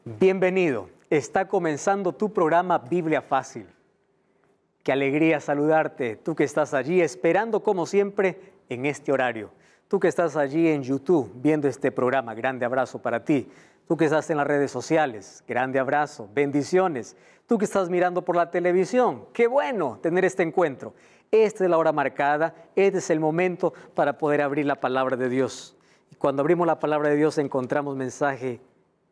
Bienvenido. Está comenzando tu programa Biblia Fácil. Qué alegría saludarte, tú que estás allí esperando como siempre en este horario. Tú que estás allí en YouTube viendo este programa, grande abrazo para ti. Tú que estás en las redes sociales, grande abrazo, bendiciones. Tú que estás mirando por la televisión, qué bueno tener este encuentro. Esta es la hora marcada, este es el momento para poder abrir la palabra de Dios. Y cuando abrimos la palabra de Dios encontramos mensaje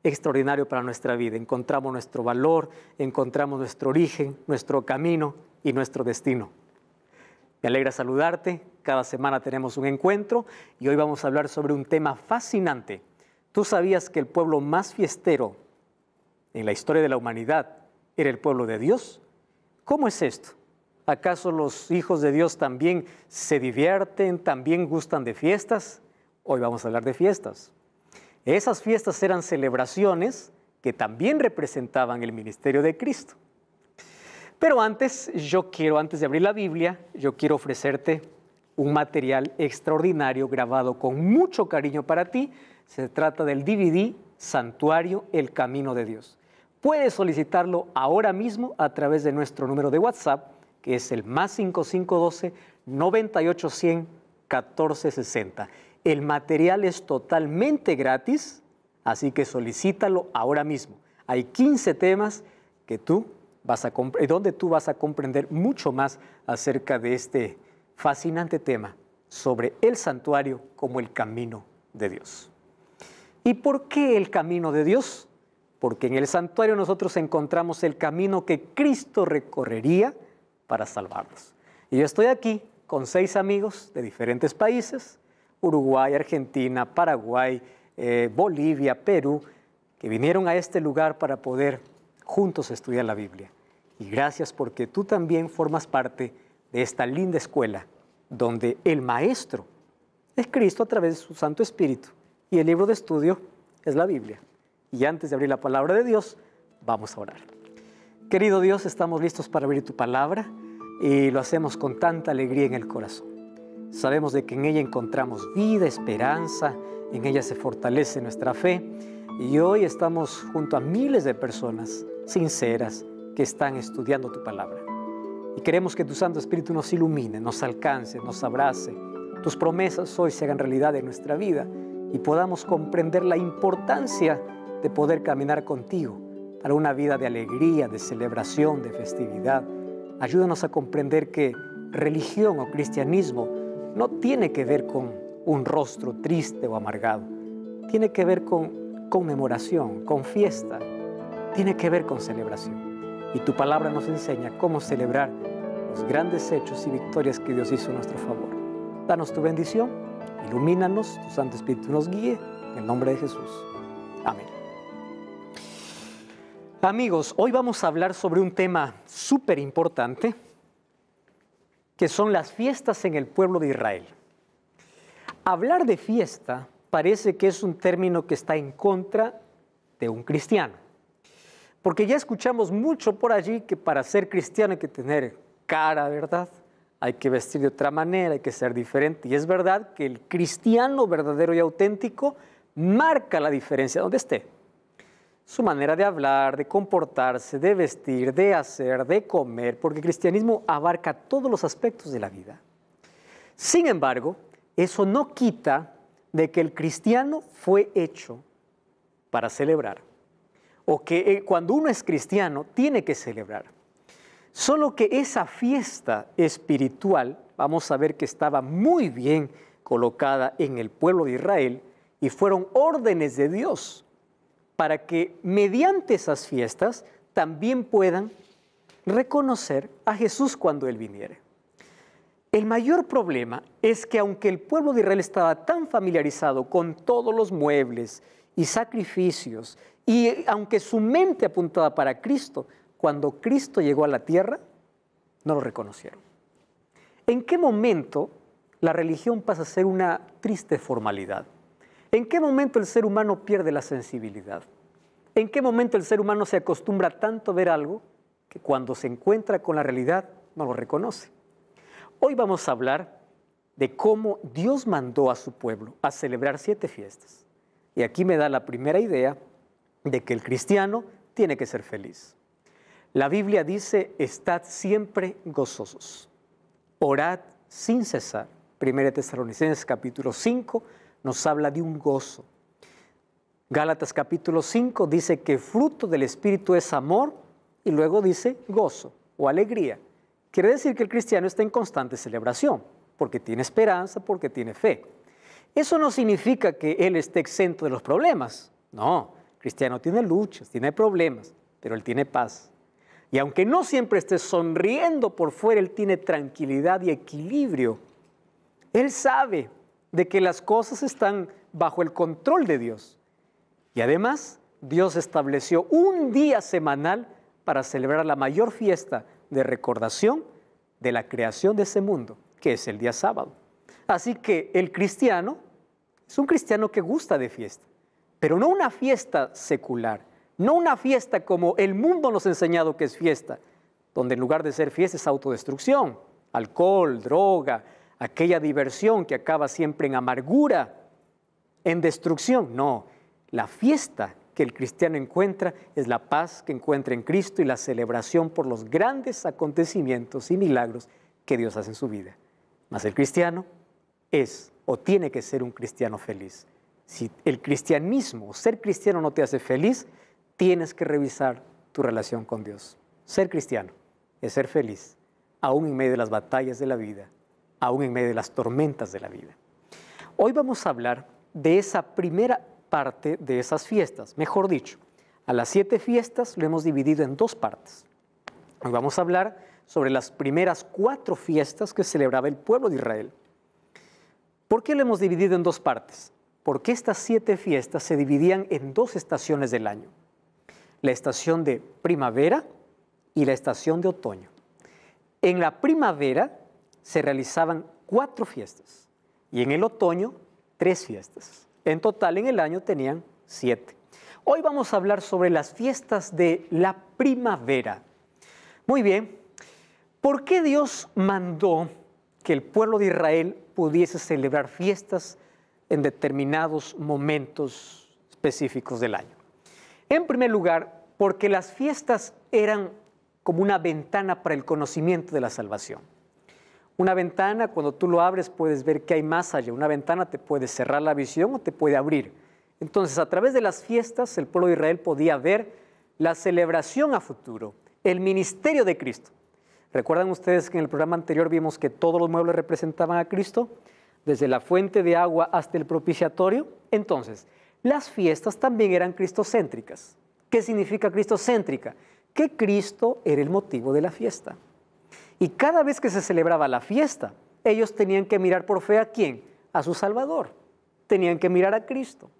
extraordinario para nuestra vida. Encontramos nuestro valor, encontramos nuestro origen, nuestro camino y nuestro destino. Me alegra saludarte. Cada semana tenemos un encuentro y hoy vamos a hablar sobre un tema fascinante. ¿Tú sabías que el pueblo más fiestero en la historia de la humanidad era el pueblo de Dios? ¿Cómo es esto? ¿Acaso los hijos de Dios también se divierten, también gustan de fiestas? Hoy vamos a hablar de fiestas. Esas fiestas eran celebraciones que también representaban el ministerio de Cristo. Pero antes de abrir la Biblia, yo quiero ofrecerte un material extraordinario grabado con mucho cariño para ti. Se trata del DVD Santuario, el Camino de Dios. Puedes solicitarlo ahora mismo a través de nuestro número de WhatsApp, que es el +5512 9810 1460. El material es totalmente gratis, así que solicítalo ahora mismo. Hay 15 temas que donde tú vas a comprender mucho más acerca de este fascinante tema sobre el santuario como el camino de Dios. ¿Y por qué el camino de Dios? Porque en el santuario nosotros encontramos el camino que Cristo recorrería para salvarnos. Y yo estoy aquí con 6 amigos de diferentes países, Uruguay, Argentina, Paraguay, Bolivia, Perú, que vinieron a este lugar para poder juntos estudiar la Biblia. Y gracias porque tú también formas parte de esta linda escuela donde el maestro es Cristo a través de su Santo Espíritu y el libro de estudio es la Biblia. Y antes de abrir la palabra de Dios, vamos a orar. Querido Dios, estamos listos para abrir tu palabra y lo hacemos con tanta alegría en el corazón. Sabemos de que en ella encontramos vida, esperanza, en ella se fortalece nuestra fe y hoy estamos junto a miles de personas sinceras que están estudiando tu palabra. Y queremos que tu Santo Espíritu nos ilumine, nos alcance, nos abrace. Tus promesas hoy se hagan realidad en nuestra vida y podamos comprender la importancia de poder caminar contigo para una vida de alegría, de celebración, de festividad. Ayúdanos a comprender que religión o cristianismo no tiene que ver con un rostro triste o amargado. Tiene que ver con conmemoración, con fiesta. Tiene que ver con celebración. Y tu palabra nos enseña cómo celebrar los grandes hechos y victorias que Dios hizo a nuestro favor. Danos tu bendición, ilumínanos, tu Santo Espíritu nos guíe, en el nombre de Jesús. Amén. Amigos, hoy vamos a hablar sobre un tema súper importante, que son las fiestas en el pueblo de Israel. Hablar de fiesta parece que es un término que está en contra de un cristiano, porque ya escuchamos mucho por allí que para ser cristiano hay que tener cara, ¿verdad? Hay que vestir de otra manera, hay que ser diferente. Y es verdad que el cristiano verdadero y auténtico marca la diferencia donde esté. Su manera de hablar, de comportarse, de vestir, de hacer, de comer, porque el cristianismo abarca todos los aspectos de la vida. Sin embargo, eso no quita de que el cristiano fue hecho para celebrar, o que cuando uno es cristiano tiene que celebrar. Solo que esa fiesta espiritual, vamos a ver que estaba muy bien colocada en el pueblo de Israel y fueron órdenes de Dios para que mediante esas fiestas también puedan reconocer a Jesús cuando Él viniere. El mayor problema es que aunque el pueblo de Israel estaba tan familiarizado con todos los muebles y sacrificios, y aunque su mente apuntaba para Cristo, cuando Cristo llegó a la tierra, no lo reconocieron. ¿En qué momento la religión pasa a ser una triste formalidad? ¿En qué momento el ser humano pierde la sensibilidad? ¿En qué momento el ser humano se acostumbra tanto a ver algo que cuando se encuentra con la realidad no lo reconoce? Hoy vamos a hablar de cómo Dios mandó a su pueblo a celebrar 7 fiestas. Y aquí me da la primera idea de que el cristiano tiene que ser feliz. La Biblia dice, estad siempre gozosos, orad sin cesar. 1 Tesalonicenses capítulo 5 nos habla de un gozo. Gálatas capítulo 5 dice que fruto del Espíritu es amor y luego dice gozo o alegría. Quiere decir que el cristiano está en constante celebración, porque tiene esperanza, porque tiene fe. Eso no significa que él esté exento de los problemas. No, el cristiano tiene luchas, tiene problemas, pero él tiene paz. Y aunque no siempre esté sonriendo por fuera, él tiene tranquilidad y equilibrio. Él sabe de que las cosas están bajo el control de Dios. Y además, Dios estableció un día semanal para celebrar la mayor fiesta de recordación de la creación de ese mundo, que es el día sábado. Así que el cristiano es un cristiano que gusta de fiesta, pero no una fiesta secular, no una fiesta como el mundo nos ha enseñado que es fiesta, donde en lugar de ser fiesta es autodestrucción, alcohol, droga, aquella diversión que acaba siempre en amargura, en destrucción. No, la fiesta que el cristiano encuentra es la paz que encuentra en Cristo y la celebración por los grandes acontecimientos y milagros que Dios hace en su vida. Mas el cristiano es o tiene que ser un cristiano feliz. Si el cristianismo o ser cristiano no te hace feliz, tienes que revisar tu relación con Dios. Ser cristiano es ser feliz, aún en medio de las batallas de la vida, aún en medio de las tormentas de la vida. Hoy vamos a hablar de esa primera parte de esas fiestas. Mejor dicho, a las 7 fiestas lo hemos dividido en 2 partes. Hoy vamos a hablar sobre las primeras 4 fiestas que celebraba el pueblo de Israel. ¿Por qué lo hemos dividido en 2 partes? Porque estas 7 fiestas se dividían en 2 estaciones del año. La estación de primavera y la estación de otoño. En la primavera se realizaban 4 fiestas y en el otoño 3 fiestas. En total en el año tenían 7. Hoy vamos a hablar sobre las fiestas de la primavera. Muy bien, ¿por qué Dios mandó que el pueblo de Israel pudiese celebrar fiestas en determinados momentos específicos del año? En primer lugar, porque las fiestas eran como una ventana para el conocimiento de la salvación. Una ventana, cuando tú lo abres, puedes ver que hay más allá. Una ventana te puede cerrar la visión o te puede abrir. Entonces, a través de las fiestas, el pueblo de Israel podía ver la celebración a futuro, el ministerio de Cristo. ¿Recuerdan ustedes que en el programa anterior vimos que todos los muebles representaban a Cristo? Desde la fuente de agua hasta el propiciatorio. Entonces, las fiestas también eran cristocéntricas. ¿Qué significa cristocéntrica? Que Cristo era el motivo de la fiesta. Y cada vez que se celebraba la fiesta, ellos tenían que mirar por fe ¿a quién? A su Salvador. Tenían que mirar a Cristo.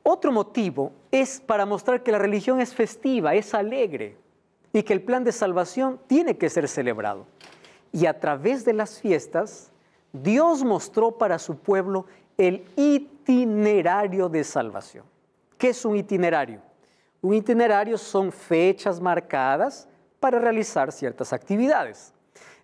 Otro motivo es para mostrar que la religión es festiva, es alegre y que el plan de salvación tiene que ser celebrado. Y a través de las fiestas, Dios mostró para su pueblo el itinerario de salvación. ¿Qué es un itinerario? Un itinerario son fechas marcadas para realizar ciertas actividades.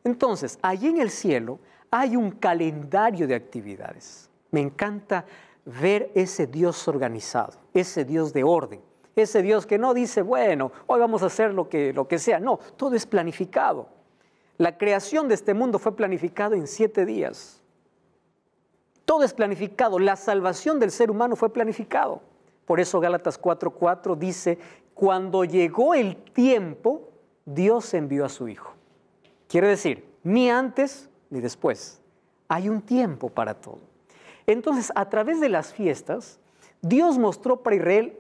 Entonces, allí en el cielo hay un calendario de actividades. Me encanta ver ese Dios organizado, ese Dios de orden, ese Dios que no dice, bueno, hoy vamos a hacer lo que sea. No, todo es planificado. La creación de este mundo fue planificado en 7 días. Todo es planificado. La salvación del ser humano fue planificado. Por eso Gálatas 4:4 dice, cuando llegó el tiempo, Dios envió a su Hijo. Quiere decir, ni antes ni después. Hay un tiempo para todo. Entonces, a través de las fiestas, Dios mostró para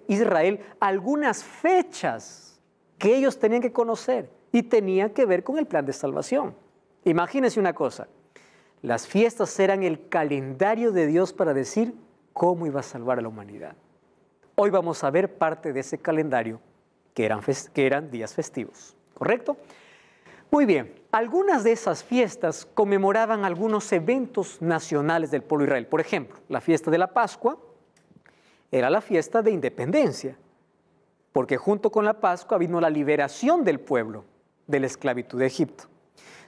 Israel algunas fechas que ellos tenían que conocer y tenían que ver con el plan de salvación. Imagínense una cosa, las fiestas eran el calendario de Dios para decir cómo iba a salvar a la humanidad. Hoy vamos a ver parte de ese calendario que eran días festivos. ¿Correcto? Muy bien, algunas de esas fiestas conmemoraban algunos eventos nacionales del pueblo de Israel. Por ejemplo, la fiesta de la Pascua era la fiesta de independencia, porque junto con la Pascua vino la liberación del pueblo de la esclavitud de Egipto.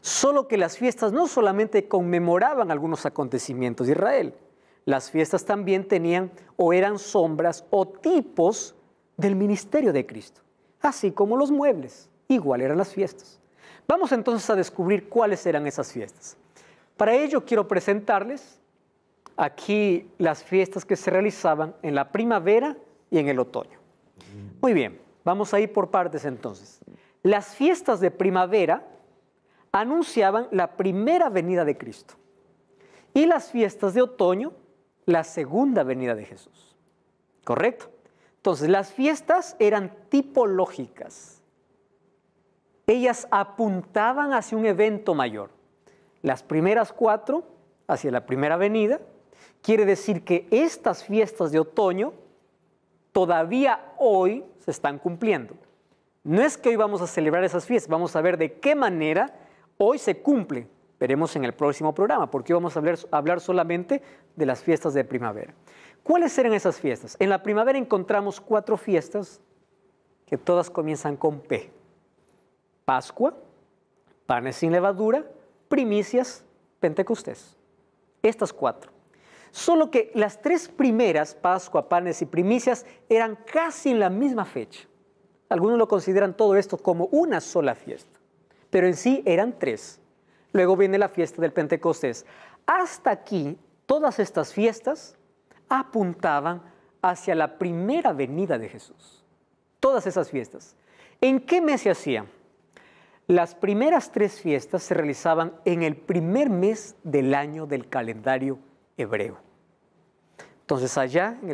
Solo que las fiestas no solamente conmemoraban algunos acontecimientos de Israel, las fiestas también tenían o eran sombras o tipos del ministerio de Cristo, así como los muebles, igual eran las fiestas. Vamos entonces a descubrir cuáles eran esas fiestas. Para ello quiero presentarles aquí las fiestas que se realizaban en la primavera y en el otoño. Muy bien, vamos a ir por partes entonces. Las fiestas de primavera anunciaban la primera venida de Cristo y las fiestas de otoño, la segunda venida de Jesús. ¿Correcto? Entonces, las fiestas eran tipológicas. Ellas apuntaban hacia un evento mayor. Las primeras 4 hacia la primera venida. Quiere decir que estas fiestas de otoño todavía hoy se están cumpliendo. No es que hoy vamos a celebrar esas fiestas, vamos a ver de qué manera hoy se cumple. Veremos en el próximo programa, porque hoy vamos a hablar solamente de las fiestas de primavera. ¿Cuáles eran esas fiestas? En la primavera encontramos 4 fiestas que todas comienzan con P. Pascua, panes sin levadura, primicias, Pentecostés. Estas 4. Solo que las 3 primeras, Pascua, panes y primicias, eran casi en la misma fecha. Algunos lo consideran todo esto como una sola fiesta, pero en sí eran 3. Luego viene la fiesta del Pentecostés. Hasta aquí, todas estas fiestas apuntaban hacia la primera venida de Jesús. Todas esas fiestas. ¿En qué mes se hacían? Las primeras 3 fiestas se realizaban en el primer mes del año del calendario hebreo. Entonces allá en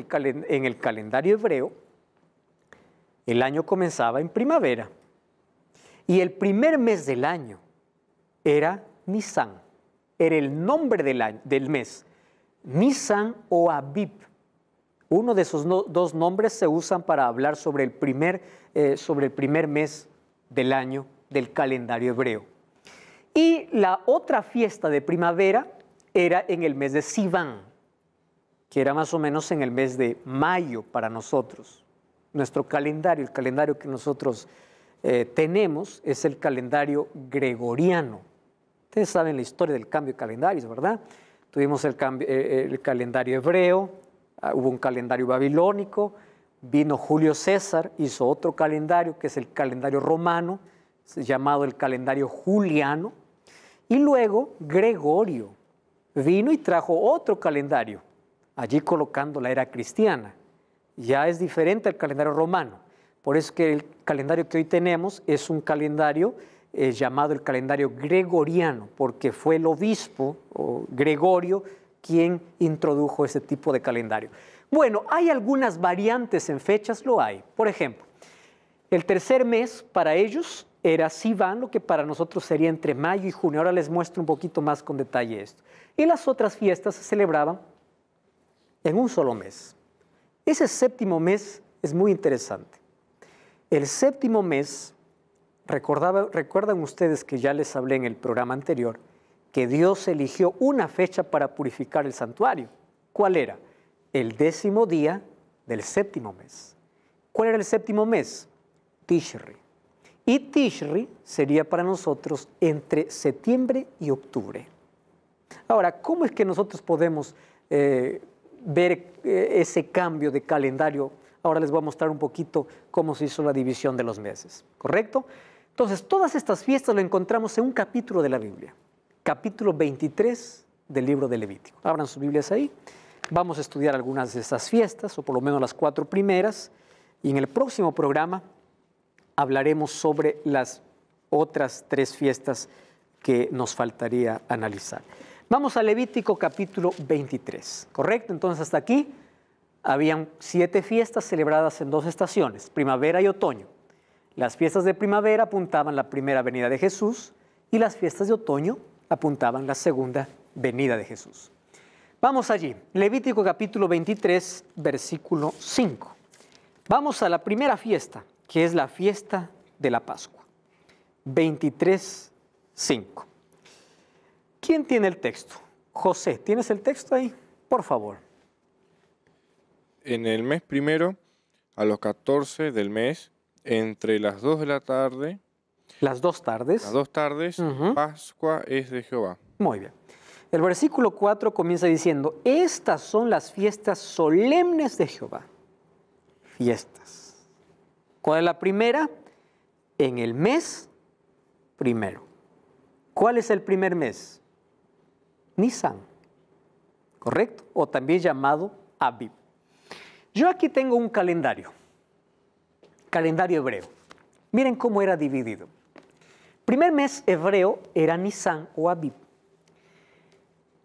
el calendario hebreo, el año comenzaba en primavera y el primer mes del año era Nisan, era el nombre del mes, Nisan o Abib. Uno de esos 2 nombres se usan para hablar sobre el primer mes del año del calendario hebreo. Y la otra fiesta de primavera era en el mes de Sivan, que era más o menos en el mes de mayo para nosotros. Nuestro calendario, el calendario que nosotros tenemos es el calendario gregoriano. Ustedes saben la historia del cambio de calendarios, ¿verdad? Tuvimos el calendario hebreo, hubo un calendario babilónico, vino Julio César, hizo otro calendario que es el calendario romano, llamado el calendario juliano, y luego Gregorio vino y trajo otro calendario, allí colocando la era cristiana. Ya es diferente al calendario romano. Por eso que el calendario que hoy tenemos es un calendario llamado el calendario gregoriano, porque fue el obispo Gregorio quien introdujo ese tipo de calendario. Bueno, hay algunas variantes en fechas, lo hay. Por ejemplo, el tercer mes para ellos era Sivan, lo que para nosotros sería entre mayo y junio. Ahora les muestro un poquito más con detalle esto. Y las otras fiestas se celebraban en un solo mes. Ese séptimo mes es muy interesante. El séptimo mes, recuerdan ustedes que ya les hablé en el programa anterior, que Dios eligió una fecha para purificar el santuario. ¿Cuál era? El 10º día del séptimo mes. ¿Cuál era el séptimo mes? Tishri. Y Tishri sería para nosotros entre septiembre y octubre. Ahora, ¿cómo es que nosotros podemos ver ese cambio de calendario? Ahora les voy a mostrar un poquito cómo se hizo la división de los meses, ¿correcto? Entonces, todas estas fiestas lo encontramos en un capítulo de la Biblia, capítulo 23 del libro de Levítico. Abran sus Biblias ahí. Vamos a estudiar algunas de estas fiestas, o por lo menos las 4 primeras, y en el próximo programa hablaremos sobre las otras 3 fiestas que nos faltaría analizar. Vamos a Levítico capítulo 23, ¿correcto? Entonces hasta aquí habían 7 fiestas celebradas en 2 estaciones, primavera y otoño. Las fiestas de primavera apuntaban la primera venida de Jesús y las fiestas de otoño apuntaban la segunda venida de Jesús. Vamos allí, Levítico capítulo 23, versículo 5. Vamos a la primera fiesta, que es la fiesta de la Pascua. 23, 5. ¿Quién tiene el texto? José, ¿tienes el texto ahí? Por favor. En el mes primero, a los 14 del mes, entre las 2 de la tarde... Las 2 tardes. Las 2 tardes, Pascua es de Jehová. Muy bien. El versículo 4 comienza diciendo, estas son las fiestas solemnes de Jehová. Fiestas. ¿Cuál es la primera? En el mes primero. ¿Cuál es el primer mes? Nisan, ¿correcto? O también llamado Abib. Yo aquí tengo un calendario hebreo. Miren cómo era dividido. Primer mes hebreo era Nisan o Abib,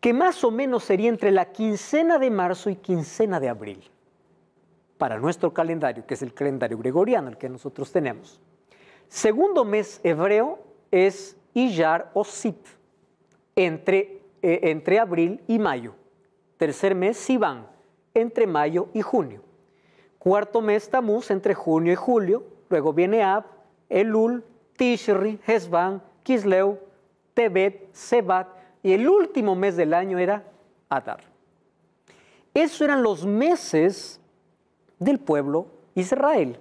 que más o menos sería entre la quincena de marzo y quincena de abril, para nuestro calendario, que es el calendario gregoriano, el que nosotros tenemos. Segundo mes hebreo es Iyar o Sip, entre abril y mayo. Tercer mes, Sivan, entre mayo y junio. Cuarto mes, Tamuz, entre junio y julio. Luego viene Ab, Elul, Tishri, Hesban, Kisleu, Tebet, Sebat, y el último mes del año era Adar. Esos eran los meses del pueblo Israel.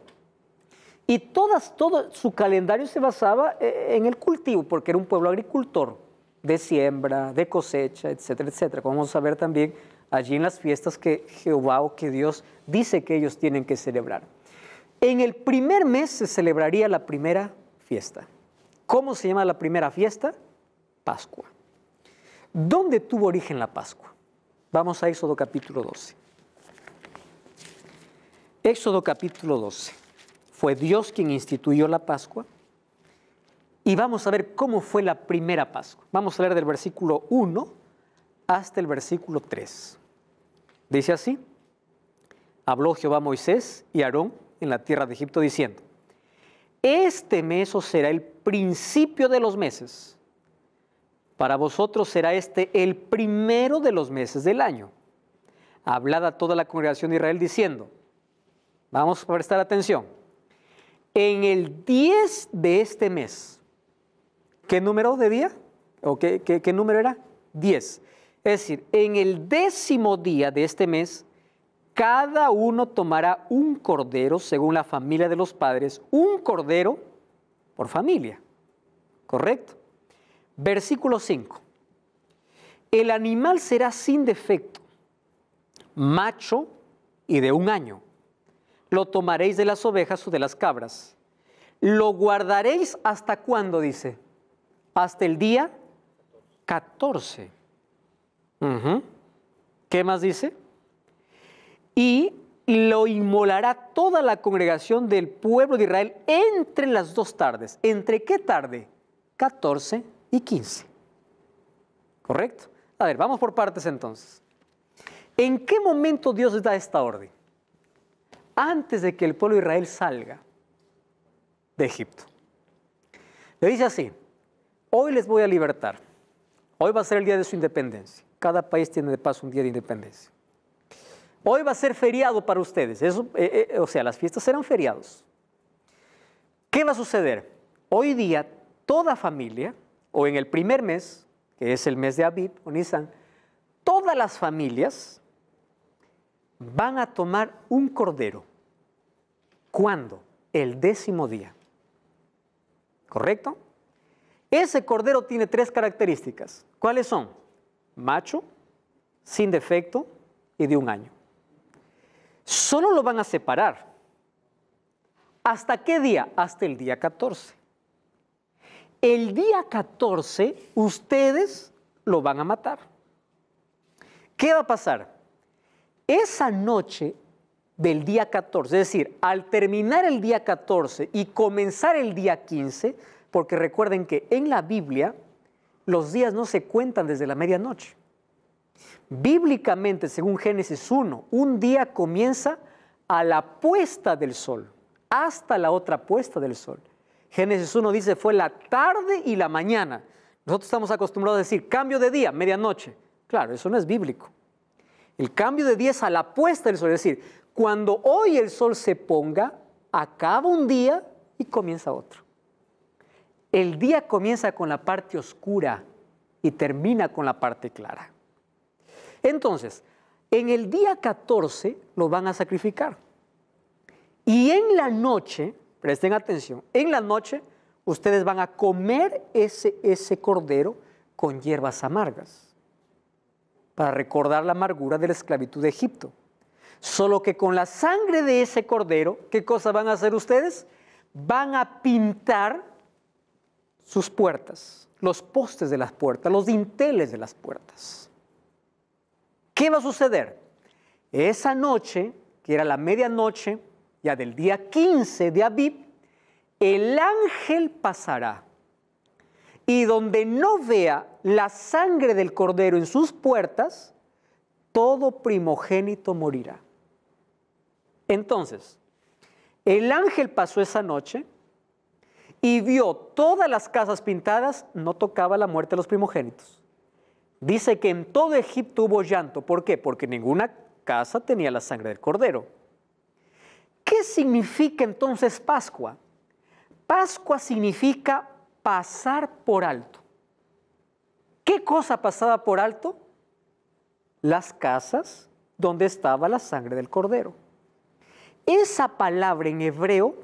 Y todo su calendario se basaba en el cultivo, porque era un pueblo agricultor, de siembra, de cosecha, etcétera, etcétera. Como vamos a ver también allí en las fiestas que Jehová o que Dios dice que ellos tienen que celebrar. En el primer mes se celebraría la primera fiesta. ¿Cómo se llama la primera fiesta? Pascua. ¿Dónde tuvo origen la Pascua? Vamos a Éxodo capítulo 12. Éxodo capítulo 12. Fue Dios quien instituyó la Pascua. Y vamos a ver cómo fue la primera Pascua. Vamos a leer del versículo 1 hasta el versículo 3. Dice así: habló Jehová a Moisés y a Aarón en la tierra de Egipto diciendo: este mes os será el principio de los meses. Para vosotros será este el primero de los meses del año. Hablad a toda la congregación de Israel diciendo, vamos a prestar atención, en el 10 de este mes, ¿qué número de día? ¿O qué número era? 10. Es decir, en el 10º día de este mes, cada uno tomará un cordero según la familia de los padres, un cordero por familia. ¿Correcto? Versículo 5. El animal será sin defecto, macho y de 1 año. Lo tomaréis de las ovejas o de las cabras. Lo guardaréis ¿hasta cuándo? Dice. Hasta el día 14. ¿Qué más dice? Y lo inmolará toda la congregación del pueblo de Israel entre las 2 tardes. ¿Entre qué tarde? 14 y 15. ¿Correcto? A ver, vamos por partes entonces. ¿En qué momento Dios les da esta orden? Antes de que el pueblo de Israel salga de Egipto. Le dice así: hoy les voy a libertar. Hoy va a ser el día de su independencia. Cada país tiene de paso un día de independencia. Hoy va a ser feriado para ustedes. Eso, o sea, las fiestas serán feriados. ¿Qué va a suceder? Hoy día, toda familia, o en el primer mes, que es el mes de Abib o Nisan, todas las familias van a tomar un cordero. ¿Cuándo? El 10º día. ¿Correcto? Ese cordero tiene 3 características. ¿Cuáles son? Macho, sin defecto y de 1 año. Solo lo van a separar. ¿Hasta qué día? Hasta el día 14. El día 14 ustedes lo van a matar. ¿Qué va a pasar? Esa noche del día 14, es decir, al terminar el día 14 y comenzar el día 15, porque recuerden que en la Biblia los días no se cuentan desde la medianoche. Bíblicamente, según Génesis 1, un día comienza a la puesta del sol, hasta la otra puesta del sol. Génesis 1 dice, fue la tarde y la mañana. Nosotros estamos acostumbrados a decir, cambio de día, medianoche. Claro, eso no es bíblico. El cambio de día es a la puesta del sol, es decir, cuando hoy el sol se ponga, acaba un día y comienza otro. El día comienza con la parte oscura y termina con la parte clara. Entonces, en el día 14 lo van a sacrificar. Y en la noche, presten atención, en la noche ustedes van a comer ese cordero con hierbas amargas para recordar la amargura de la esclavitud de Egipto. Solo que con la sangre de ese cordero, ¿qué cosa van a hacer ustedes? Van a pintar sus puertas, los postes de las puertas, los dinteles de las puertas. ¿Qué va a suceder? Esa noche, que era la medianoche, ya del día 15 de Abib, el ángel pasará y donde no vea la sangre del cordero en sus puertas, todo primogénito morirá. Entonces, el ángel pasó esa noche y vio todas las casas pintadas, no tocaba la muerte de los primogénitos. Dice que en todo Egipto hubo llanto. ¿Por qué? Porque ninguna casa tenía la sangre del cordero. ¿Qué significa entonces Pascua? Pascua significa pasar por alto. ¿Qué cosa pasaba por alto? Las casas donde estaba la sangre del cordero. Esa palabra en hebreo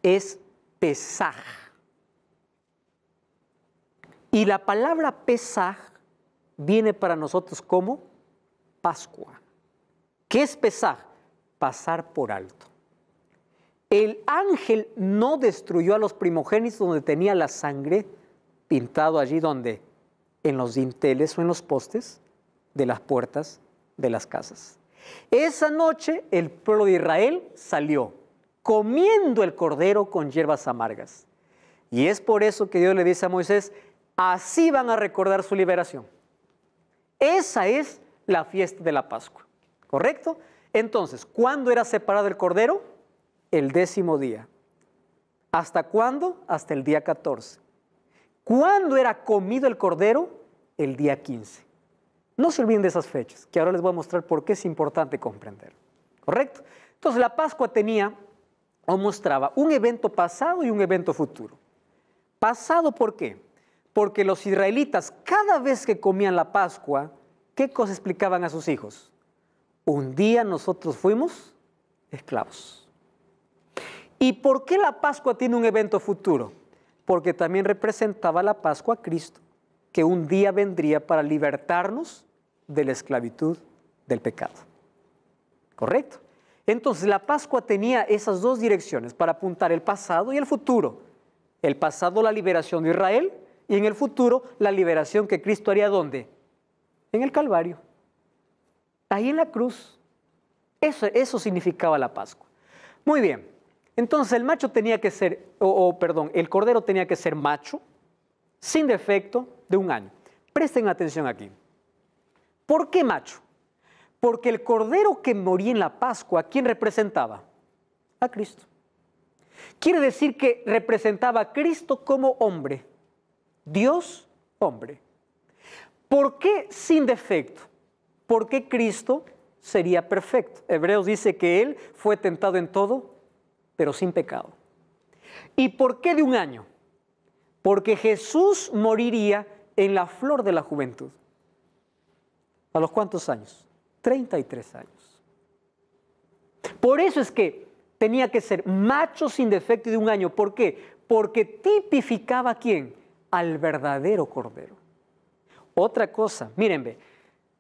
es Pesaj. Y la palabra Pesaj viene para nosotros como Pascua. ¿Qué es Pesaj? Pasar por alto. El ángel no destruyó a los primogénitos donde tenía la sangre pintado allí donde, en los dinteles o en los postes de las puertas de las casas. Esa noche el pueblo de Israel salió comiendo el cordero con hierbas amargas. Y es por eso que Dios le dice a Moisés, así van a recordar su liberación. Esa es la fiesta de la Pascua, ¿correcto? Entonces, ¿cuándo era separado el cordero? El 10º día. ¿Hasta cuándo? Hasta el día 14. ¿Cuándo era comido el cordero? El día 15. No se olviden de esas fechas, que ahora les voy a mostrar por qué es importante comprender. ¿Correcto? Entonces la Pascua tenía o mostraba un evento pasado y un evento futuro. Pasado, ¿por qué? Porque los israelitas cada vez que comían la Pascua, ¿qué cosa explicaban a sus hijos? Un día nosotros fuimos esclavos. ¿Y por qué la Pascua tiene un evento futuro? Porque también representaba la Pascua a Cristo, que un día vendría para libertarnos de la esclavitud del pecado. ¿Correcto? Entonces la Pascua tenía esas dos direcciones para apuntar el pasado y el futuro. El pasado, la liberación de Israel, y en el futuro, la liberación que Cristo haría ¿dónde? En el Calvario. Ahí en la cruz. Eso significaba la Pascua. Muy bien. Entonces el macho tenía que ser, el cordero tenía que ser macho, sin defecto, de 1 año. Presten atención aquí. ¿Por qué macho? Porque el cordero que moría en la Pascua, ¿a quién representaba? A Cristo. Quiere decir que representaba a Cristo como hombre. Dios, hombre. ¿Por qué sin defecto? Porque Cristo sería perfecto. Hebreos dice que Él fue tentado en todo, pero sin pecado. ¿Y por qué de 1 año? Porque Jesús moriría en la flor de la juventud. ¿A los cuántos años? 33 años. Por eso es que tenía que ser macho sin defecto de 1 año. ¿Por qué? Porque tipificaba ¿a quién? Al verdadero cordero. Otra cosa, miren, ve,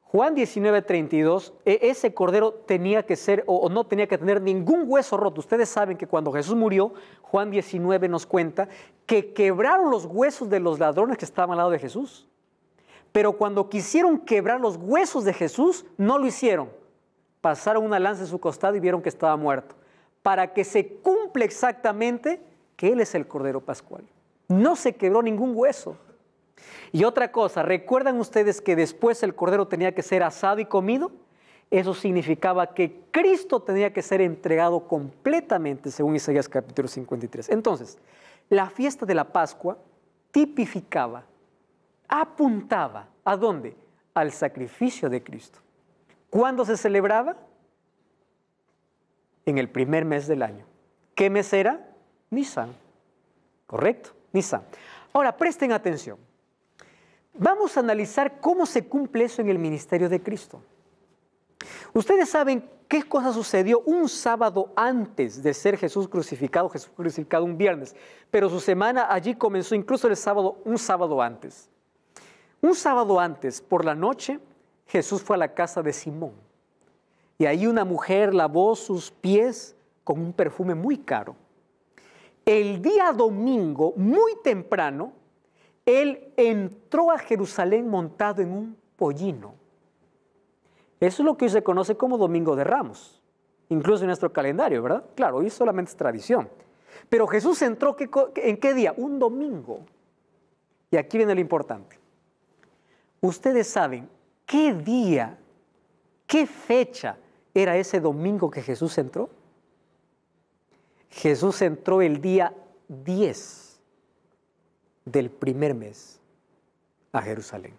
Juan 19:32, ese cordero tenía que ser o no tenía que tener ningún hueso roto. Ustedes saben que cuando Jesús murió, Juan 19 nos cuenta que quebraron los huesos de los ladrones que estaban al lado de Jesús. Pero cuando quisieron quebrar los huesos de Jesús, no lo hicieron. Pasaron una lanza en su costado y vieron que estaba muerto. Para que se cumpla exactamente que Él es el Cordero Pascual. No se quebró ningún hueso. Y otra cosa, ¿recuerdan ustedes que después el cordero tenía que ser asado y comido? Eso significaba que Cristo tenía que ser entregado completamente, según Isaías capítulo 53. Entonces, la fiesta de la Pascua tipificaba, apuntaba, ¿a dónde? Al sacrificio de Cristo. ¿Cuándo se celebraba? En el primer mes del año. ¿Qué mes era? Nisan. ¿Correcto? Nisan. Ahora, presten atención. Vamos a analizar cómo se cumple eso en el ministerio de Cristo. Ustedes saben qué cosa sucedió un sábado antes de ser Jesús crucificado un viernes, pero su semana allí comenzó incluso un sábado antes. Un sábado antes, por la noche, Jesús fue a la casa de Simón. Y ahí una mujer lavó sus pies con un perfume muy caro. El día domingo, muy temprano, él entró a Jerusalén montado en un pollino. Eso es lo que hoy se conoce como Domingo de Ramos, incluso en nuestro calendario, ¿verdad? Claro, hoy solamente es tradición. Pero Jesús entró, ¿en qué día? Un domingo. Y aquí viene lo importante. Ustedes saben qué día, qué fecha era ese domingo que Jesús entró. Jesús entró el día 10 del primer mes a Jerusalén.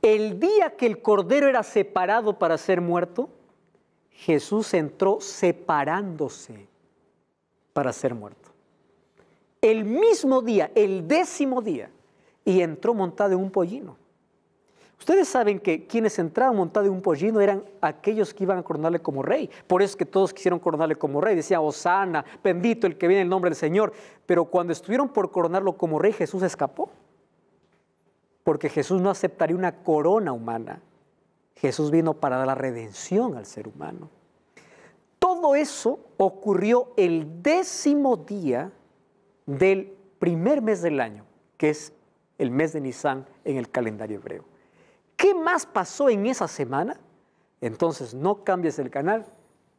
El día que el Cordero era separado para ser muerto, Jesús entró separándose para ser muerto. El mismo día, el 10º día, y entró montado en un pollino. Ustedes saben que quienes entraban montados en un pollino eran aquellos que iban a coronarle como rey. Por eso es que todos quisieron coronarle como rey. Decían, Hosana, bendito el que viene en el nombre del Señor. Pero cuando estuvieron por coronarlo como rey, Jesús escapó. Porque Jesús no aceptaría una corona humana. Jesús vino para dar la redención al ser humano. Todo eso ocurrió el 10º día del primer mes del año, que es el mes de Nisan en el calendario hebreo. ¿Qué más pasó en esa semana? Entonces no cambies el canal,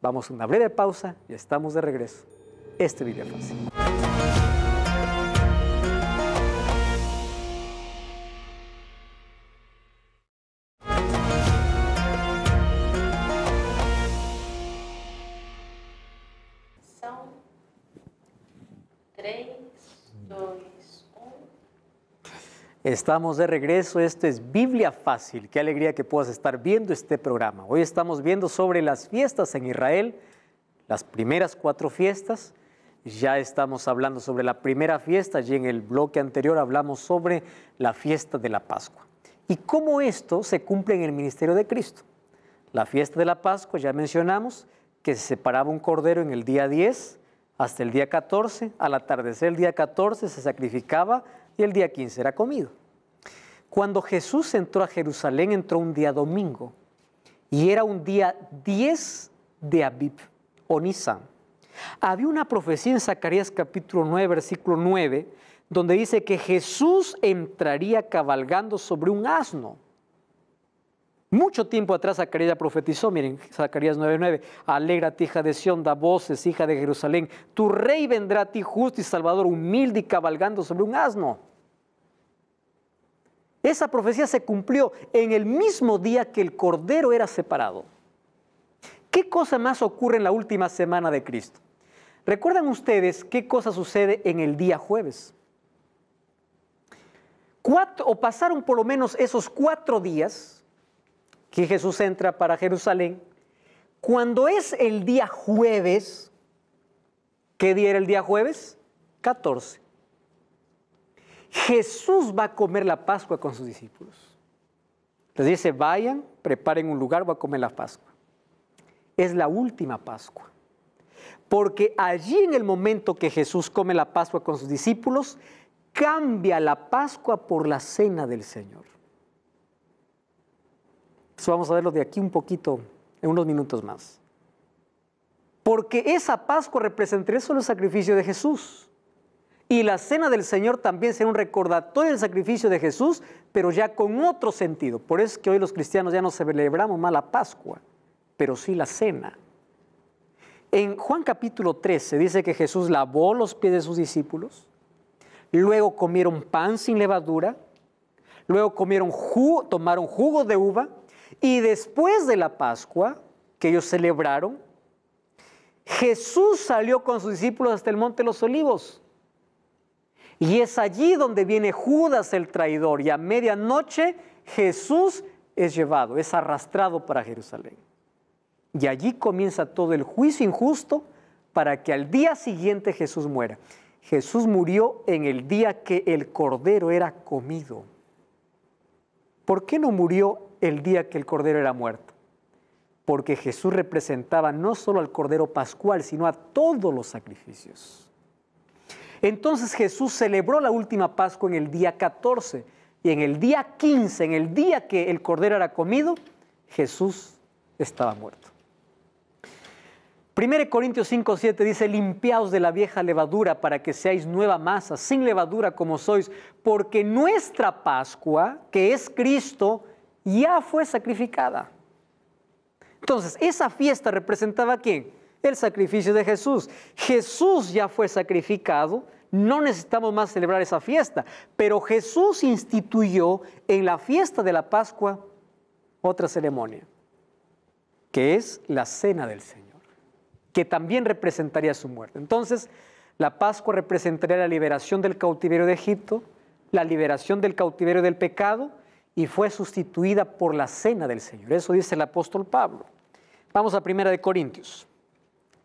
vamos a una breve pausa y estamos de regreso. Biblia Fácil. São 3, 2, 1. Estamos de regreso, esto es Biblia Fácil. Qué alegría que puedas estar viendo este programa. Hoy estamos viendo sobre las fiestas en Israel, las primeras 4 fiestas. Ya estamos hablando sobre la primera fiesta y en el bloque anterior hablamos sobre la fiesta de la Pascua. Y cómo esto se cumple en el ministerio de Cristo. La fiesta de la Pascua, ya mencionamos, que se separaba un cordero en el día 10 hasta el día 14. Al atardecer el día 14 se sacrificaba y el día 15 era comido. Cuando Jesús entró a Jerusalén, entró un día domingo y era un día 10 de Abib o Nisan. Había una profecía en Zacarías capítulo 9, versículo 9, donde dice que Jesús entraría cabalgando sobre un asno. Mucho tiempo atrás Zacarías profetizó, miren, Zacarías 9:9, alégrate, hija de Sión, da voces, hija de Jerusalén, tu rey vendrá a ti justo y salvador, humilde y cabalgando sobre un asno. Esa profecía se cumplió en el mismo día que el Cordero era separado. ¿Qué cosa más ocurre en la última semana de Cristo? ¿Recuerdan ustedes qué cosa sucede en el día jueves? Pasaron por lo menos esos 4 días que Jesús entra para Jerusalén. Cuando es el día jueves, ¿qué día era el día jueves? 14. Jesús va a comer la Pascua con sus discípulos. Les dice, vayan, preparen un lugar, voy a comer la Pascua. Es la última Pascua. Porque allí en el momento que Jesús come la Pascua con sus discípulos, cambia la Pascua por la Cena del Señor. Eso vamos a verlo de aquí un poquito, en unos minutos más. Porque esa Pascua representaría solo el sacrificio de Jesús. Y la Cena del Señor también será un recordatorio del sacrificio de Jesús, pero ya con otro sentido. Por eso es que hoy los cristianos ya no celebramos más la Pascua, pero sí la Cena. En Juan capítulo 13 dice que Jesús lavó los pies de sus discípulos, luego comieron pan sin levadura, luego tomaron jugo de uva, y después de la Pascua que ellos celebraron, Jesús salió con sus discípulos hasta el Monte de los Olivos. Y es allí donde viene Judas el traidor, y a medianoche Jesús es llevado, es arrastrado para Jerusalén. Y allí comienza todo el juicio injusto para que al día siguiente Jesús muera. Jesús murió en el día que el Cordero era comido. ¿Por qué no murió el día que el Cordero era muerto? Porque Jesús representaba no solo al Cordero Pascual, sino a todos los sacrificios. Entonces Jesús celebró la última Pascua en el día 14 y en el día 15, en el día que el Cordero era comido, Jesús estaba muerto. 1 Corintios 5:7 dice, limpiaos de la vieja levadura para que seáis nueva masa, sin levadura como sois, porque nuestra Pascua, que es Cristo, ya fue sacrificada. Entonces, esa fiesta representaba ¿a quién? El sacrificio de Jesús. Jesús ya fue sacrificado, no necesitamos más celebrar esa fiesta, pero Jesús instituyó en la fiesta de la Pascua otra ceremonia, que es la cena del Señor, que también representaría su muerte. Entonces, la Pascua representaría la liberación del cautiverio de Egipto, la liberación del cautiverio del pecado, y fue sustituida por la cena del Señor. Eso dice el apóstol Pablo. Vamos a 1 Corintios,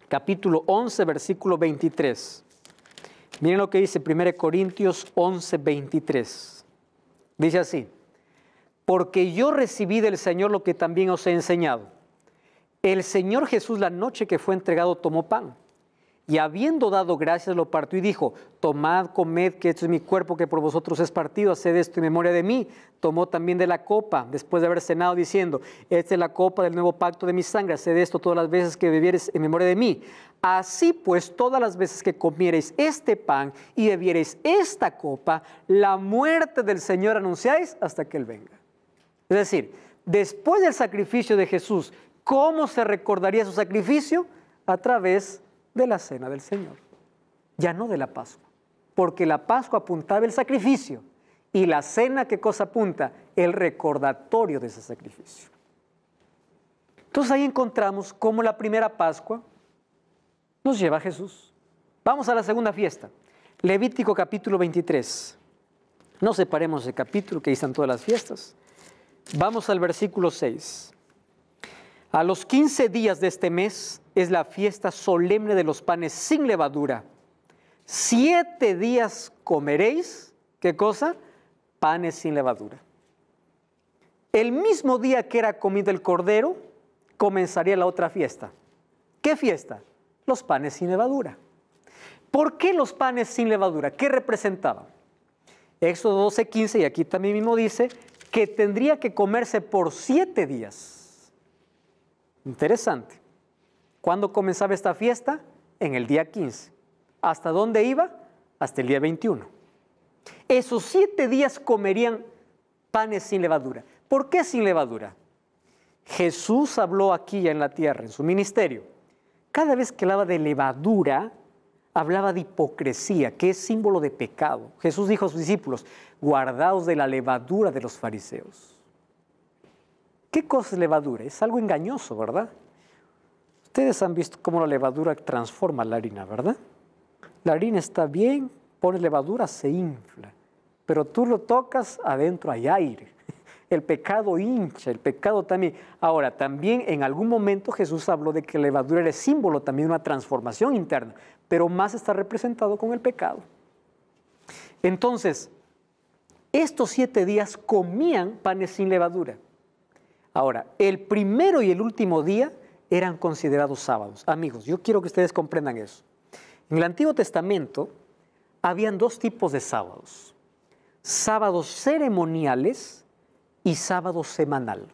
capítulo 11, versículo 23. Miren lo que dice 1 Corintios 11, 23. Dice así, porque yo recibí del Señor lo que también os he enseñado. El Señor Jesús, la noche que fue entregado, tomó pan, y habiendo dado gracias, lo partió y dijo, tomad, comed, que esto es mi cuerpo que por vosotros es partido, haced esto en memoria de mí. Tomó también de la copa, después de haber cenado, diciendo, esta es la copa del nuevo pacto de mi sangre, haced esto todas las veces que bebiereis en memoria de mí. Así pues, todas las veces que comiereis este pan y bebiereis esta copa, la muerte del Señor anunciáis hasta que Él venga. Es decir, después del sacrificio de Jesús, ¿cómo se recordaría su sacrificio? A través de la cena del Señor, ya no de la Pascua, porque la Pascua apuntaba el sacrificio y la cena, ¿qué cosa apunta? El recordatorio de ese sacrificio. Entonces ahí encontramos cómo la primera Pascua nos lleva a Jesús. Vamos a la segunda fiesta, Levítico capítulo 23. No separemos el capítulo, que ahí están todas las fiestas. Vamos al versículo 6. A los 15 días de este mes es la fiesta solemne de los panes sin levadura. 7 días comeréis, ¿qué cosa? Panes sin levadura. El mismo día que era comido el cordero, comenzaría la otra fiesta. ¿Qué fiesta? Los panes sin levadura. ¿Por qué los panes sin levadura? ¿Qué representaban? Éxodo 12:15, y aquí también mismo dice, que tendría que comerse por 7 días. Interesante. ¿Cuándo comenzaba esta fiesta? En el día 15. ¿Hasta dónde iba? Hasta el día 21. Esos 7 días comerían panes sin levadura. ¿Por qué sin levadura? Jesús habló aquí ya en la tierra, en su ministerio. Cada vez que hablaba de levadura, hablaba de hipocresía, que es símbolo de pecado. Jesús dijo a sus discípulos, guardaos de la levadura de los fariseos. ¿Qué cosa es levadura? Es algo engañoso, ¿verdad? Ustedes han visto cómo la levadura transforma la harina, ¿verdad? La harina está bien, pones levadura, se infla. Pero tú lo tocas, adentro hay aire. El pecado hincha, el pecado también. Ahora, también en algún momento Jesús habló de que la levadura era símbolo también de una transformación interna, pero más está representado con el pecado. Entonces, estos 7 días comían panes sin levadura. Ahora, el primero y el último día eran considerados sábados. Amigos, yo quiero que ustedes comprendan eso. En el Antiguo Testamento habían 2 tipos de sábados. Sábados ceremoniales y sábado semanal.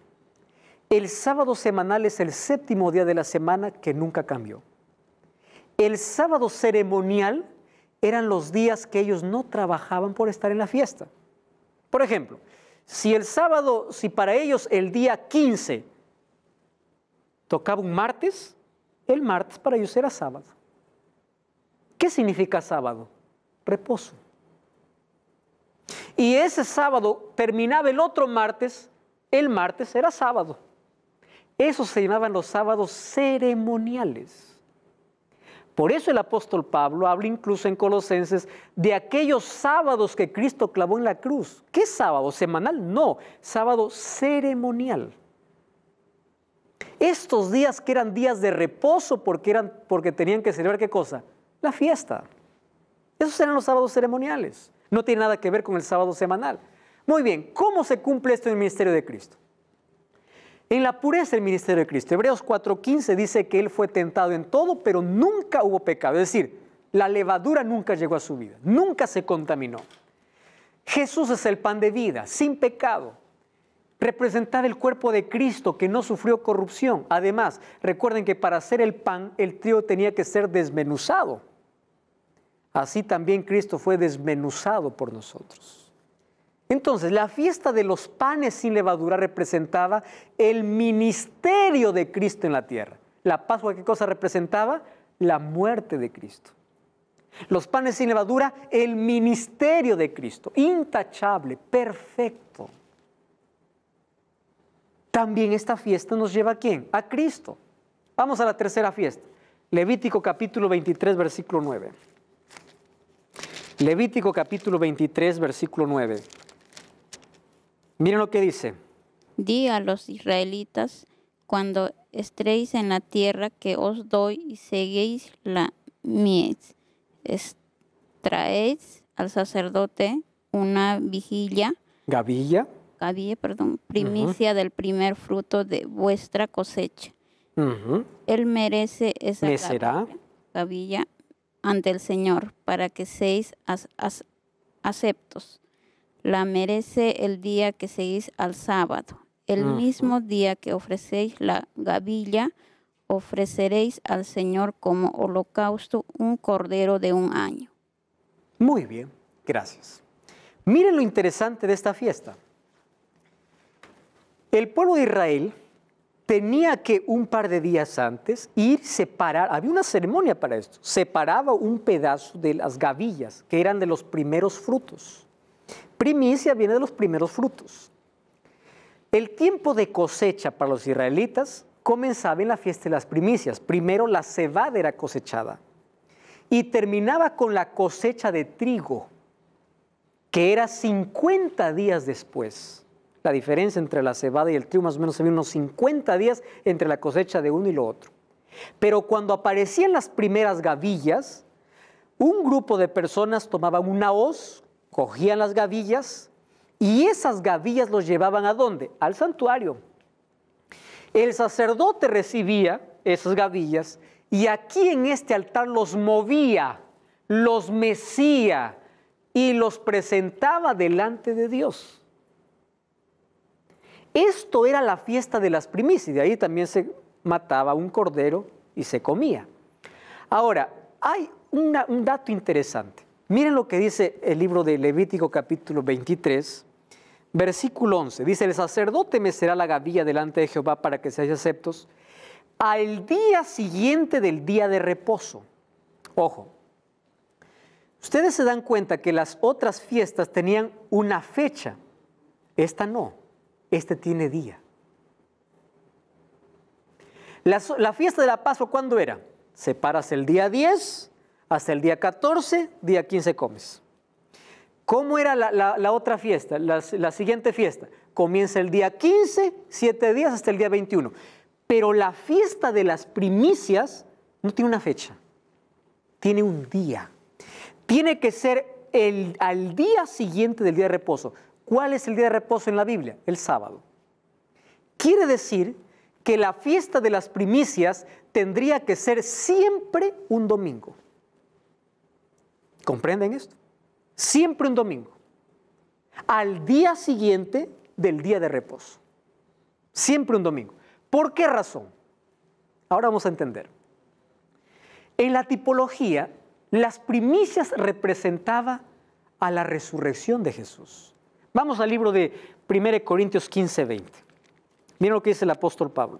El sábado semanal es el 7º día de la semana que nunca cambió. El sábado ceremonial eran los días que ellos no trabajaban por estar en la fiesta. Por ejemplo, si para ellos el día 15 tocaba un martes, el martes para ellos era sábado. ¿Qué significa sábado? Reposo. Y ese sábado terminaba el otro martes, el martes era sábado. Esos se llamaban los sábados ceremoniales. Por eso el apóstol Pablo habla incluso en Colosenses de aquellos sábados que Cristo clavó en la cruz. ¿Qué sábado? ¿Semanal? No, sábado ceremonial. Estos días que eran días de reposo porque tenían que celebrar ¿qué cosa? La fiesta. Esos eran los sábados ceremoniales. No tiene nada que ver con el sábado semanal. Muy bien, ¿cómo se cumple esto en el ministerio de Cristo? En la pureza del ministerio de Cristo. Hebreos 4:15 dice que Él fue tentado en todo, pero nunca hubo pecado. Es decir, la levadura nunca llegó a su vida, nunca se contaminó. Jesús es el pan de vida, sin pecado. representaba el cuerpo de Cristo que no sufrió corrupción. Además, recuerden que para hacer el pan, el trigo tenía que ser desmenuzado. Así también Cristo fue desmenuzado por nosotros. Entonces, la fiesta de los panes sin levadura representaba el ministerio de Cristo en la tierra. La Pascua, ¿qué cosa representaba? La muerte de Cristo. Los panes sin levadura, el ministerio de Cristo, intachable, perfecto. También esta fiesta nos lleva ¿a quién? A Cristo. Vamos a la tercera fiesta. Levítico capítulo 23, versículo 9. Levítico capítulo 23, versículo 9. Miren lo que dice. Di a los israelitas, cuando estréis en la tierra que os doy y seguéis la mies, traéis al sacerdote una Gavilla. Primicia del primer fruto de vuestra cosecha. Él merece esa gavilla ante el Señor, para que seáis aceptos. La merece el día que seguís al sábado. El mismo día que ofrecéis la gavilla, ofreceréis al Señor como holocausto un cordero de 1 año. Muy bien, gracias. Miren lo interesante de esta fiesta. El pueblo de Israel tenía que un par de días antes separar, había una ceremonia para esto, separaba un pedazo de las gavillas, que eran de los primeros frutos. Primicia viene de los primeros frutos. El tiempo de cosecha para los israelitas comenzaba en la fiesta de las primicias. Primero la cebada era cosechada y terminaba con la cosecha de trigo, que era 50 días después. La diferencia entre la cebada y el trigo más o menos se ve unos 50 días entre la cosecha de uno y lo otro. Pero cuando aparecían las primeras gavillas, un grupo de personas tomaban una hoz, cogían las gavillas y esas gavillas los llevaban ¿a dónde? Al santuario. El sacerdote recibía esas gavillas y aquí en este altar los movía, los mecía y los presentaba delante de Dios. Esto era la fiesta de las primicias, y de ahí también se mataba un cordero y se comía. Ahora, hay un dato interesante. Miren lo que dice el libro de Levítico capítulo 23, versículo 11. Dice, el sacerdote mecerá la gavilla delante de Jehová para que seáis aceptos al día siguiente del día de reposo. Ojo, ustedes se dan cuenta que las otras fiestas tenían una fecha. Esta no. Este tiene día. La fiesta de la Pascua, ¿cuándo era? Separas el día 10 hasta el día 14, día 15 comes. ¿Cómo era la otra fiesta? La siguiente fiesta. Comienza el día 15, 7 días hasta el día 21. Pero la fiesta de las primicias no tiene una fecha. Tiene un día. Tiene que ser al día siguiente del día de reposo. ¿Cuál es el día de reposo en la Biblia? El sábado. Quiere decir que la fiesta de las primicias tendría que ser siempre un domingo. ¿Comprenden esto? Siempre un domingo. Al día siguiente del día de reposo. Siempre un domingo. ¿Por qué razón? Ahora vamos a entender. En la tipología, las primicias representaban a la resurrección de Jesús. Vamos al libro de 1 Corintios 15, 20. Miren lo que dice el apóstol Pablo.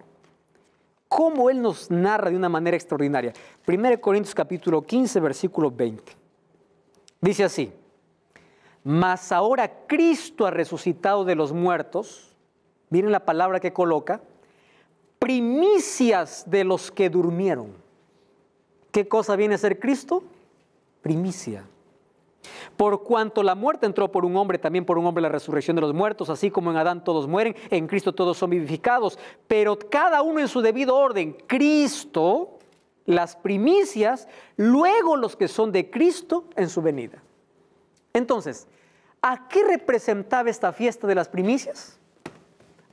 Cómo él nos narra de una manera extraordinaria. 1 Corintios capítulo 15, versículo 20. Dice así. Mas ahora Cristo ha resucitado de los muertos. Miren la palabra que coloca. Primicias de los que durmieron. ¿Qué cosa viene a ser Cristo? Primicia. Por cuanto la muerte entró por un hombre, también por un hombre la resurrección de los muertos, así como en Adán todos mueren, en Cristo todos son vivificados, pero cada uno en su debido orden. Cristo, las primicias, luego los que son de Cristo en su venida. Entonces, ¿a qué representaba esta fiesta de las primicias?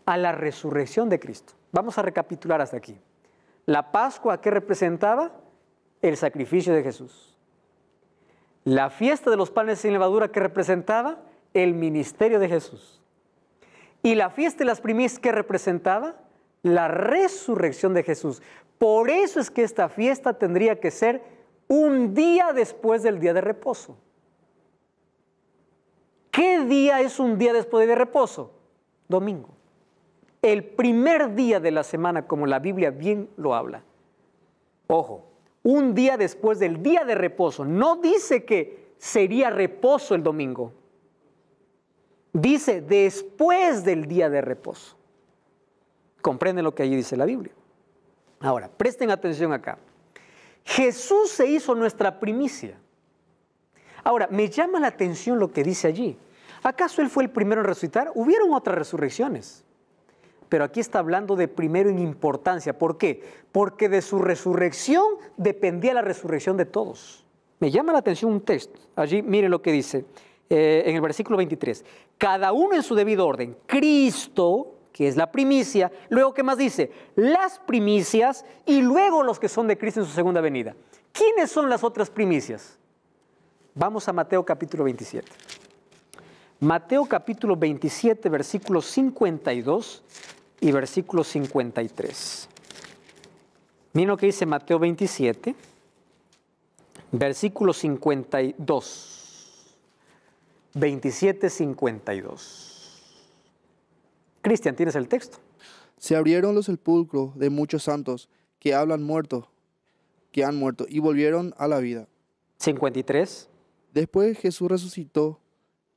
A la resurrección de Cristo. Vamos a recapitular hasta aquí. La Pascua, ¿a qué representaba? El sacrificio de Jesús. La fiesta de los panes sin levadura, que representaba el ministerio de Jesús. Y la fiesta de las primicias, ¿qué representaba? La resurrección de Jesús. Por eso es que esta fiesta tendría que ser un día después del día de reposo. ¿Qué día es un día después del día de reposo? Domingo. El primer día de la semana, como la Biblia bien lo habla. Ojo, un día después del día de reposo. No dice que sería reposo el domingo. Dice después del día de reposo. ¿Comprenden lo que allí dice la Biblia? Ahora, presten atención acá. Jesús se hizo nuestra primicia. Ahora, me llama la atención lo que dice allí. ¿Acaso Él fue el primero en resucitar? Hubieron otras resurrecciones. Pero aquí está hablando de primero en importancia. ¿Por qué? Porque de su resurrección dependía la resurrección de todos. Me llama la atención un texto. Allí, mire lo que dice en el versículo 23. Cada uno en su debido orden. Cristo, que es la primicia. Luego, ¿qué más dice? Las primicias y luego los que son de Cristo en su segunda venida. ¿Quiénes son las otras primicias? Vamos a Mateo capítulo 27. Mateo capítulo 27, versículos 52 y versículo 53. Miren lo que dice Mateo 27, versículo 52. 27, 52. Cristian, ¿tienes el texto? Se abrieron los sepulcros de muchos santos que han muerto, y volvieron a la vida. 53. Después Jesús resucitó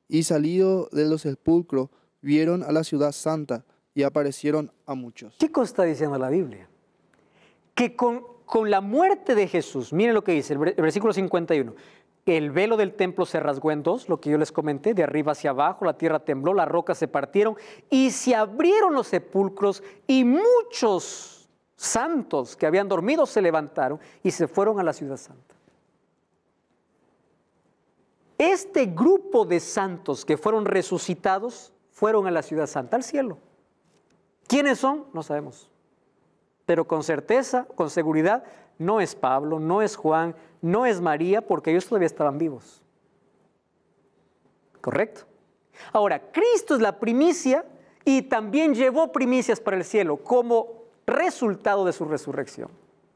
y salido de los sepulcros vieron a la ciudad santa y aparecieron a muchos. ¿Qué cosa está diciendo la Biblia? Que con la muerte de Jesús, miren lo que dice el versículo 51. El velo del templo se rasgó en dos, lo que yo les comenté, de arriba hacia abajo, la tierra tembló, las rocas se partieron y se abrieron los sepulcros y muchos santos que habían dormido se levantaron y se fueron a la ciudad santa. Este grupo de santos que fueron resucitados fueron a la ciudad santa, al cielo. ¿Quiénes son? No sabemos. Pero con certeza, con seguridad, no es Pablo, no es Juan, no es María, porque ellos todavía estaban vivos. ¿Correcto? Ahora, Cristo es la primicia y también llevó primicias para el cielo como resultado de su resurrección,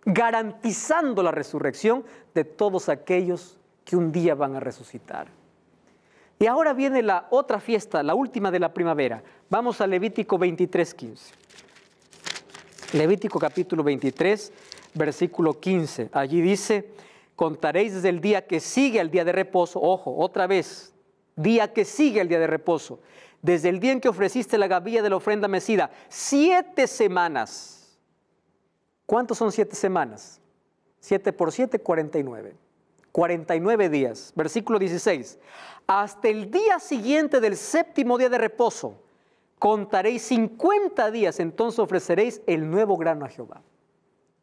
garantizando la resurrección de todos aquellos que un día van a resucitar. Y ahora viene la otra fiesta, la última de la primavera. Vamos a Levítico 23:15. Levítico capítulo 23, versículo 15. Allí dice, contaréis desde el día que sigue al día de reposo. Ojo, otra vez, día que sigue al día de reposo. Desde el día en que ofreciste la gavilla de la ofrenda mecida, 7 semanas. ¿Cuántos son 7 semanas? 7 por 7, 49. 49 días. Versículo 16. Hasta el día siguiente del séptimo día de reposo, contaréis 50 días, entonces ofreceréis el nuevo grano a Jehová.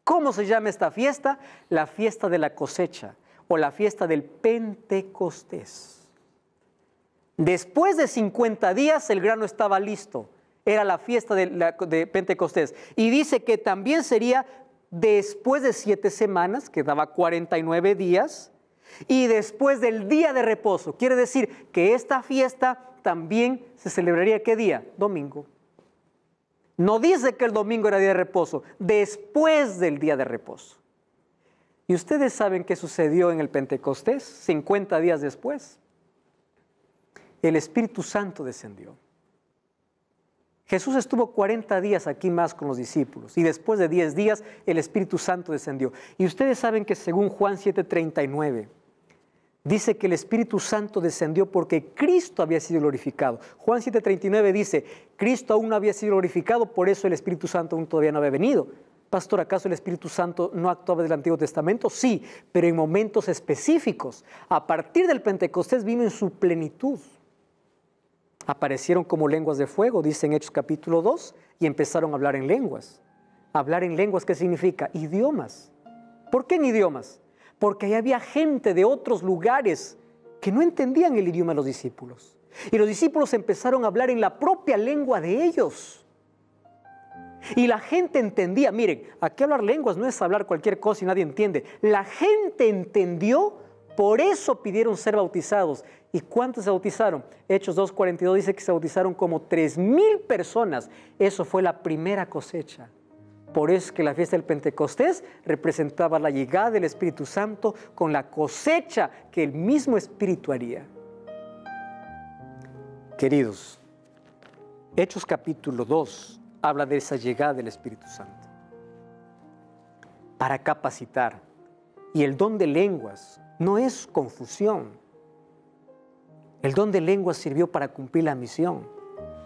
¿Cómo se llama esta fiesta? La fiesta de la cosecha o la fiesta del Pentecostés. Después de 50 días el grano estaba listo. Era la fiesta de Pentecostés. Y dice que también sería después de 7 semanas, que daba 49 días, y después del día de reposo. Quiere decir que esta fiesta también se celebraría ¿qué día? Domingo. No dice que el domingo era día de reposo, después del día de reposo. ¿Y ustedes saben qué sucedió en el Pentecostés 50 días después? El Espíritu Santo descendió. Jesús estuvo 40 días aquí más con los discípulos y después de 10 días el Espíritu Santo descendió. Y ustedes saben que según Juan 7:39, dice que el Espíritu Santo descendió porque Cristo había sido glorificado. Juan 7:39 dice, Cristo aún no había sido glorificado, por eso el Espíritu Santo aún todavía no había venido. Pastor, ¿acaso el Espíritu Santo no actuaba desde el Antiguo Testamento? Sí, pero en momentos específicos. A partir del Pentecostés vino en su plenitud. Aparecieron como lenguas de fuego, dice en Hechos capítulo 2, y empezaron a hablar en lenguas. Hablar en lenguas, ¿qué significa? Idiomas. ¿Por qué en idiomas? Porque ahí había gente de otros lugares que no entendían el idioma de los discípulos. Y los discípulos empezaron a hablar en la propia lengua de ellos. Y la gente entendía. Miren, aquí hablar lenguas no es hablar cualquier cosa y nadie entiende. La gente entendió Por eso pidieron ser bautizados. ¿Y cuántos se bautizaron? Hechos 2:42 dice que se bautizaron como 3,000 personas. Eso fue la primera cosecha. Por eso es que la fiesta del Pentecostés representaba la llegada del Espíritu Santo con la cosecha que el mismo Espíritu haría. Queridos, Hechos capítulo 2 habla de esa llegada del Espíritu Santo para capacitar. Y el don de lenguas no es confusión. El don de lenguas sirvió para cumplir la misión.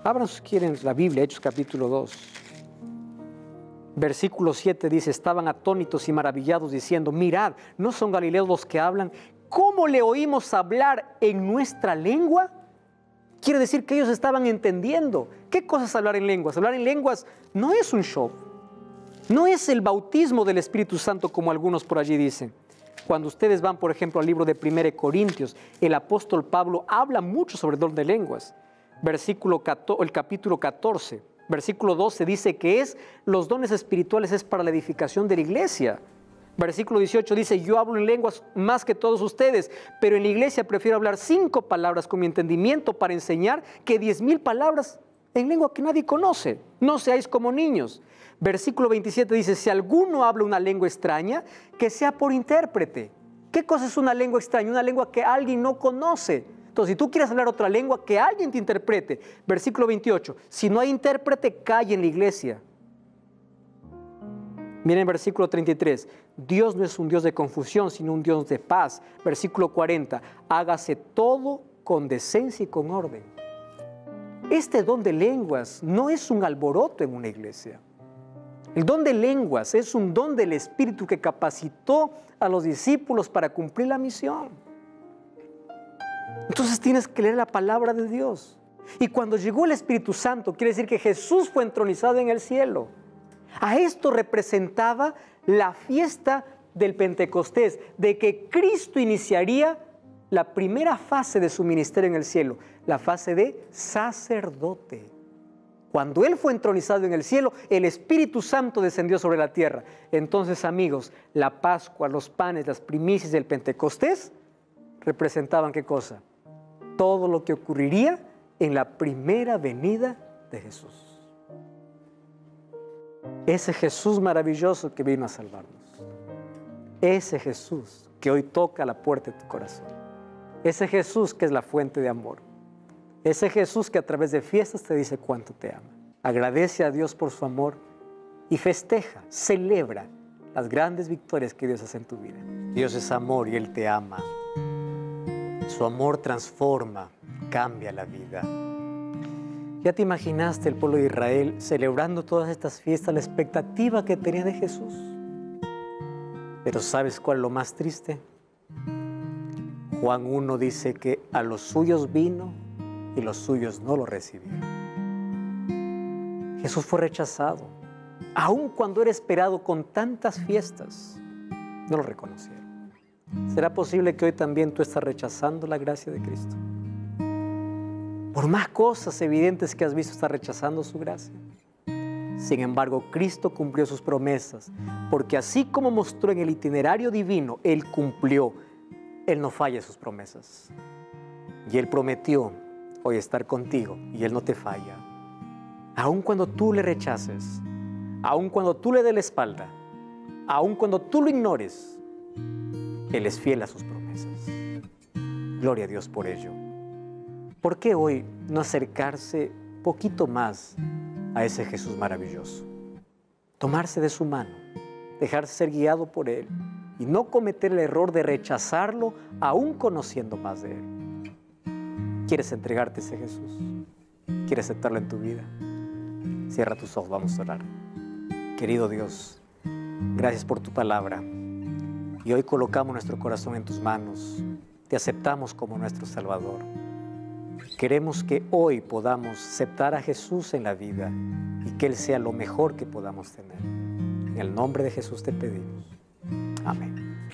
Abran si quieren la Biblia, Hechos capítulo 2. Versículo 7 dice, estaban atónitos y maravillados diciendo, mirad, ¿no son galileos los que hablan? ¿Cómo le oímos hablar en nuestra lengua? Quiere decir que ellos estaban entendiendo. ¿Qué cosa es hablar en lenguas? Hablar en lenguas no es un show. No es el bautismo del Espíritu Santo como algunos por allí dicen. Cuando ustedes van, por ejemplo, al libro de 1 Corintios, el apóstol Pablo habla mucho sobre el don de lenguas. El capítulo 14, versículo 12 dice que los dones espirituales es para la edificación de la iglesia. Versículo 18 dice, yo hablo en lenguas más que todos ustedes, pero en la iglesia prefiero hablar 5 palabras con mi entendimiento para enseñar que 10,000 palabras en lengua que nadie conoce. No seáis como niños. Versículo 27 dice, si alguno habla una lengua extraña, que sea por intérprete. ¿Qué cosa es una lengua extraña? Una lengua que alguien no conoce. Entonces, si tú quieres hablar otra lengua, que alguien te interprete. Versículo 28, si no hay intérprete, calle en la iglesia. Miren versículo 33, Dios no es un Dios de confusión, sino un Dios de paz. Versículo 40, hágase todo con decencia y con orden. Este don de lenguas no es un alboroto en una iglesia. El don de lenguas es un don del Espíritu que capacitó a los discípulos para cumplir la misión. Entonces tienes que leer la palabra de Dios. Y cuando llegó el Espíritu Santo, quiere decir que Jesús fue entronizado en el cielo. A esto representaba la fiesta del Pentecostés, de que Cristo iniciaría la primera fase de su ministerio en el cielo, la fase de sacerdote. Cuando Él fue entronizado en el cielo, el Espíritu Santo descendió sobre la tierra. Entonces, amigos, la Pascua, los panes, las primicias del Pentecostés representaban ¿qué cosa? Todo lo que ocurriría en la primera venida de Jesús. Ese Jesús maravilloso que vino a salvarnos. Ese Jesús que hoy toca la puerta de tu corazón. Ese Jesús que es la fuente de amor. Ese Jesús que a través de fiestas te dice cuánto te ama. Agradece a Dios por su amor y festeja, celebra las grandes victorias que Dios hace en tu vida. Dios es amor y Él te ama. Su amor transforma, cambia la vida. ¿Ya te imaginaste el pueblo de Israel celebrando todas estas fiestas, la expectativa que tenía de Jesús? Pero ¿sabes cuál es lo más triste? Juan 1 dice que a los suyos vino y los suyos no lo recibieron. Jesús fue rechazado. Aun cuando era esperado con tantas fiestas, no lo reconocieron. ¿Será posible que hoy también tú estás rechazando la gracia de Cristo? Por más cosas evidentes que has visto, estás rechazando su gracia. Sin embargo, Cristo cumplió sus promesas, porque así como mostró en el itinerario divino, Él cumplió. Él no falla sus promesas. Y Él prometió hoy estar contigo y Él no te falla. Aun cuando tú le rechaces, aun cuando tú le des la espalda, aun cuando tú lo ignores, Él es fiel a sus promesas. Gloria a Dios por ello. ¿Por qué hoy no acercarse poquito más a ese Jesús maravilloso? Tomarse de su mano, dejarse ser guiado por Él y no cometer el error de rechazarlo aún conociendo más de Él. ¿Quieres entregarte a ese Jesús? ¿Quieres aceptarlo en tu vida? Cierra tus ojos, vamos a orar. Querido Dios, gracias por tu palabra. Y hoy colocamos nuestro corazón en tus manos. Te aceptamos como nuestro Salvador. Queremos que hoy podamos aceptar a Jesús en la vida y que Él sea lo mejor que podamos tener. En el nombre de Jesús te pedimos. Amén.